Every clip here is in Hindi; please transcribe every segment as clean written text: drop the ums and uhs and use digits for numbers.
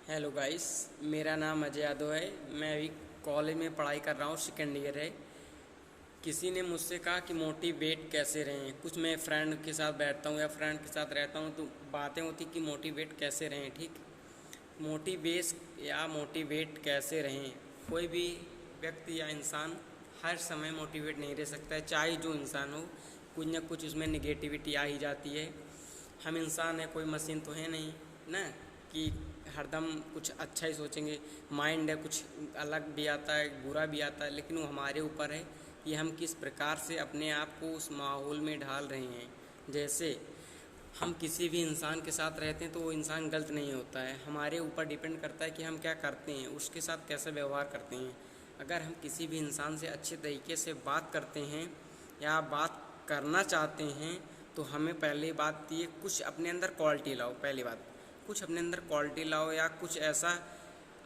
Hello guys. मेरा नाम अजय यादव है। मैं अभी कॉलेज में पढ़ाई कर रहा हूँ, सेकेंड ईयर है। किसी ने मुझसे कहा कि मोटिवेट कैसे रहें। कुछ मैं फ्रेंड के साथ बैठता हूँ या फ्रेंड के साथ रहता हूँ तो बातें होती कि मोटिवेट कैसे रहें। ठीक, मोटिवेश या मोटिवेट कैसे रहें। कोई भी व्यक्ति या इंसान हर समय मोटिवेट नहीं रह सकता है, चाहे जो इंसान हो। कुछ ना कुछ उसमें निगेटिविटी आ ही जाती है। हम इंसान है, कोई मशीन तो है नहीं ना कि हरदम कुछ अच्छा ही सोचेंगे। माइंड है, कुछ अलग भी आता है, बुरा भी आता है, लेकिन वो हमारे ऊपर है कि हम किस प्रकार से अपने आप को उस माहौल में ढाल रहे हैं। जैसे हम किसी भी इंसान के साथ रहते हैं तो वो इंसान गलत नहीं होता है, हमारे ऊपर डिपेंड करता है कि हम क्या करते हैं, उसके साथ कैसा व्यवहार करते हैं। अगर हम किसी भी इंसान से अच्छे तरीके से बात करते हैं या बात करना चाहते हैं तो हमें पहली बात ये कुछ अपने अंदर क्वालिटी लाओ। पहली बात, कुछ अपने अंदर क्वालिटी लाओ या कुछ ऐसा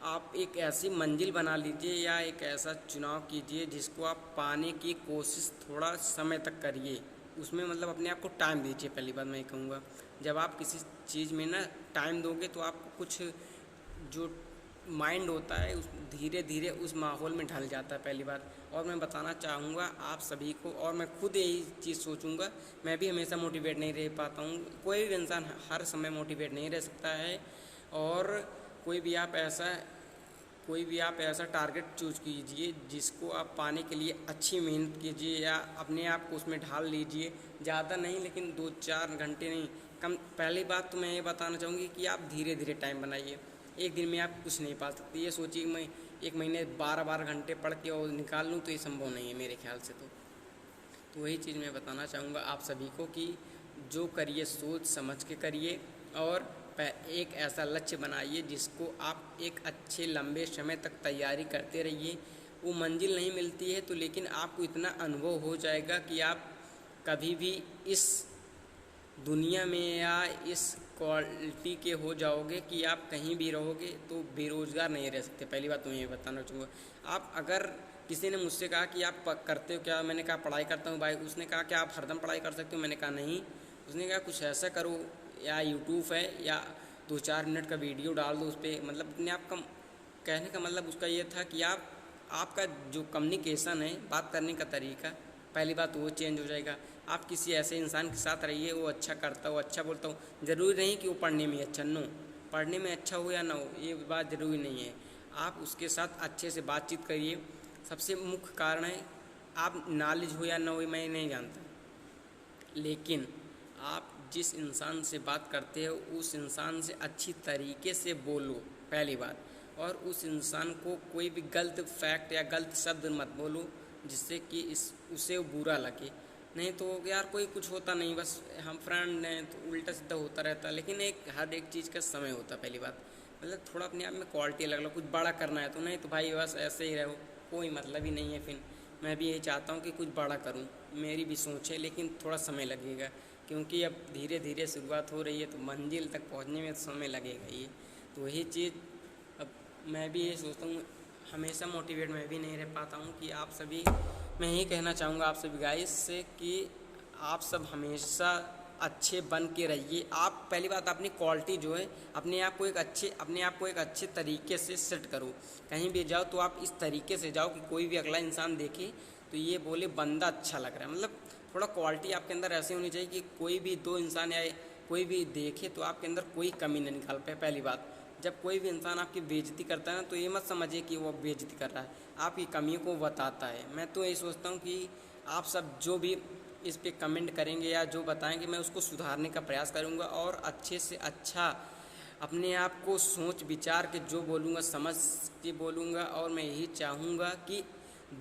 आप एक ऐसी मंजिल बना लीजिए या एक ऐसा चुनाव कीजिए जिसको आप पाने की कोशिश थोड़ा समय तक करिए। उसमें मतलब अपने आप को टाइम दीजिए। पहली बात मैं कहूँगा, जब आप किसी चीज़ में ना टाइम दोगे तो आपको कुछ जो माइंड होता है उस धीरे धीरे उस माहौल में ढल जाता है, पहली बात। और मैं बताना चाहूँगा आप सभी को, और मैं खुद यही चीज़ सोचूंगा। मैं भी हमेशा मोटिवेट नहीं रह पाता हूँ, कोई भी इंसान हर समय मोटिवेट नहीं रह सकता है। और कोई भी आप ऐसा कोई भी आप ऐसा टारगेट चूज कीजिए जिसको आप पाने के लिए अच्छी मेहनत कीजिए या अपने आप को उसमें ढाल लीजिए। ज़्यादा नहीं, लेकिन 2-4 घंटे नहीं, कम। पहली बात तो मैं ये बताना चाहूँगी कि आप धीरे धीरे टाइम बनाइए। एक दिन में आप कुछ नहीं पा सकते। ये सोचिए मैं एक महीने 12-12 घंटे पढ़ के और निकाल लूँ तो ये संभव नहीं है मेरे ख्याल से। तो वही चीज़ मैं बताना चाहूँगा आप सभी को कि जो करिए सोच समझ के करिए और एक ऐसा लक्ष्य बनाइए जिसको आप एक अच्छे लंबे समय तक तैयारी करते रहिए। वो मंजिल नहीं मिलती है तो, लेकिन आपको इतना अनुभव हो जाएगा कि आप कभी भी इस दुनिया में या इस क्वालिटी के हो जाओगे कि आप कहीं भी रहोगे तो बेरोज़गार नहीं रह सकते। पहली बात तो मैं ये बताना चाहूँगा। आप अगर किसी ने मुझसे कहा कि आप करते हो क्या, मैंने कहा पढ़ाई करता हूँ भाई। उसने कहा कि आप हरदम पढ़ाई कर सकते हो, मैंने कहा नहीं। उसने कहा कुछ ऐसा करो, या यूट्यूब है या 2-4 मिनट का वीडियो डाल दो उस पर। मतलब अपने आप का कहने का मतलब उसका ये था कि आपका जो कम्युनिकेशन है, बात करने का तरीका, पहली बात वो चेंज हो जाएगा। आप किसी ऐसे इंसान के साथ रहिए, वो अच्छा करता हो, अच्छा बोलता हो। ज़रूरी नहीं कि वो पढ़ने में अच्छा, नो, पढ़ने में अच्छा हो या ना हो ये बात ज़रूरी नहीं है। आप उसके साथ अच्छे से बातचीत करिए। सबसे मुख्य कारण है, आप नॉलेज हो या ना हो मैं नहीं जानता, लेकिन आप जिस इंसान से बात करते हो उस इंसान से अच्छी तरीके से बोलो, पहली बात। और उस इंसान को कोई भी गलत फैक्ट या गलत शब्द मत बोलो जिससे कि उसे बुरा लगे। नहीं तो यार कोई कुछ होता नहीं, बस हम फ्रेंड हैं तो उल्टा सीधा होता रहता है। लेकिन हर एक चीज़ का समय होता है। पहली बात मतलब थोड़ा अपने आप में क्वालिटी लग लो। कुछ बड़ा करना है तो नहीं तो भाई बस ऐसे ही रहो, कोई मतलब ही नहीं है। फिर मैं भी यही चाहता हूँ कि कुछ बड़ा करूँ, मेरी भी सोच है, लेकिन थोड़ा समय लगेगा क्योंकि अब धीरे धीरे शुरुआत हो रही है तो मंजिल तक पहुँचने में समय लगेगा ये। तो वही चीज़ अब मैं भी ये सोचता हूँ। हमेशा मोटिवेट मैं भी नहीं रह पाता हूँ कि आप सभी, मैं यही कहना चाहूँगा आप सभी गाइस से कि आप सब हमेशा अच्छे बन के रहिए। आप पहली बात अपनी क्वालिटी जो है अपने आप को एक अच्छे तरीके से सेट करो। कहीं भी जाओ तो आप इस तरीके से जाओ कि कोई भी अगला इंसान देखे तो ये बोले बंदा अच्छा लग रहा है। मतलब थोड़ा क्वालिटी आपके अंदर ऐसी होनी चाहिए कि कोई भी दो इंसान या कोई भी देखे तो आपके अंदर कोई कमी न निकाल पाए। पहली बात, जब कोई भी इंसान आपकी बेइज्जती करता है ना तो ये मत समझिए कि वो बेइज्जती कर रहा है, आपकी कमियों को बताता है। मैं तो यही सोचता हूँ कि आप सब जो भी इस पे कमेंट करेंगे या जो बताएंगे मैं उसको सुधारने का प्रयास करूँगा और अच्छे से अच्छा अपने आप को सोच विचार के जो बोलूँगा समझ के बोलूँगा। और मैं यही चाहूँगा कि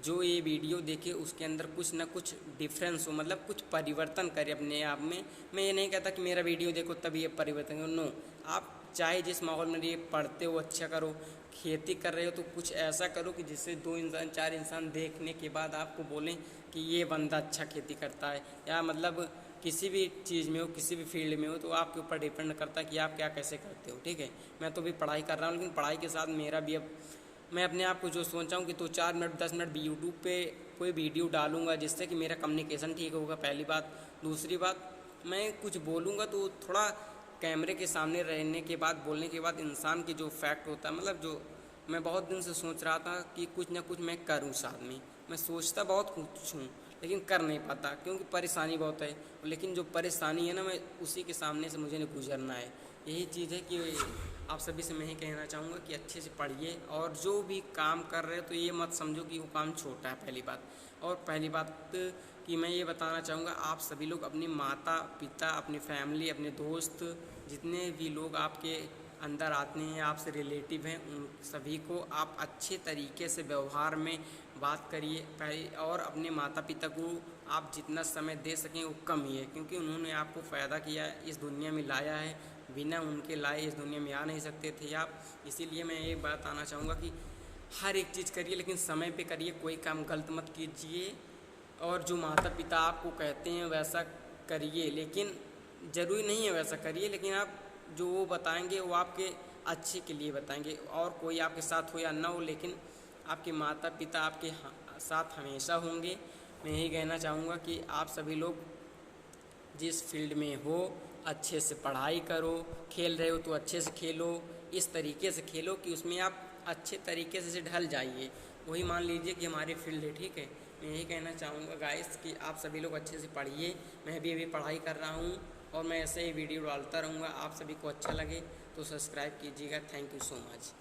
जो ये वीडियो देखे उसके अंदर कुछ ना कुछ डिफरेंस हो, मतलब कुछ परिवर्तन करे अपने आप में। मैं ये नहीं कहता कि मेरा वीडियो देखो तभी ये परिवर्तन हो, नो। आप चाहे जिस माहौल में रहिए, पढ़ते हो अच्छा करो, खेती कर रहे हो तो कुछ ऐसा करो कि जिससे 2-4 इंसान देखने के बाद आपको बोलें कि ये बंदा अच्छा खेती करता है। या मतलब किसी भी चीज़ में हो, किसी भी फील्ड में हो, तो आपके ऊपर डिपेंड करता है कि आप क्या कैसे करते हो। ठीक है, मैं तो भी पढ़ाई कर रहा हूँ, लेकिन पढ़ाई के साथ मेरा भी अब मैं अपने आप को जो सोचा हूँ कि 2-4 मिनट 10 मिनट भी यूट्यूब पे कोई वीडियो डालूंगा जिससे कि मेरा कम्युनिकेशन ठीक होगा, पहली बात। दूसरी बात, मैं कुछ बोलूँगा तो थोड़ा कैमरे के सामने रहने के बाद, बोलने के बाद इंसान की जो फैक्ट होता है, मतलब जो मैं बहुत दिन से सोच रहा था कि कुछ ना कुछ मैं करूं साथ में। मैं सोचता बहुत कुछ हूँ लेकिन कर नहीं पाता क्योंकि परेशानी बहुत है। लेकिन जो परेशानी है ना, मैं उसी के सामने से मुझे नहीं गुजरना है। यही चीज़ है कि आप सभी से मैं ही कहना चाहूँगा कि अच्छे से पढ़िए, और जो भी काम कर रहे हो तो ये मत समझो कि वो काम छोटा है, पहली बात। और पहली बात कि मैं ये बताना चाहूँगा, आप सभी लोग अपने माता पिता, अपनी फैमिली, अपने दोस्त, जितने भी लोग आपके अंदर आते हैं, आपसे रिलेटिव हैं, उन सभी को आप अच्छे तरीके से व्यवहार में बात करिए पहले। और अपने माता पिता को आप जितना समय दे सकें वो कम ही है, क्योंकि उन्होंने आपको फ़ायदा किया है, इस दुनिया में लाया है। बिना उनके लाए इस दुनिया में आ नहीं सकते थे आप। इसीलिए मैं ये बात आना चाहूँगा कि हर एक चीज़ करिए लेकिन समय पे करिए, कोई काम गलत मत कीजिए। और जो माता पिता आपको कहते हैं वैसा करिए, लेकिन ज़रूरी नहीं है वैसा करिए, लेकिन आप जो वो बताएंगे वो आपके अच्छे के लिए बताएंगे। और कोई आपके साथ हो या ना हो, लेकिन आपके माता पिता आपके साथ हमेशा होंगे। मैं यही कहना चाहूँगा कि आप सभी लोग जिस फील्ड में हो अच्छे से पढ़ाई करो, खेल रहे हो तो अच्छे से खेलो, इस तरीके से खेलो कि उसमें आप अच्छे तरीके से ढल जाइए। वही मान लीजिए कि हमारी फील्ड है, ठीक है। मैं यही कहना चाहूँगा गाइस कि आप सभी लोग अच्छे से पढ़िए। मैं भी अभी पढ़ाई कर रहा हूँ और मैं ऐसे ही वीडियो डालता रहूँगा। आप सभी को अच्छा लगे तो सब्सक्राइब कीजिएगा। Thank you so much.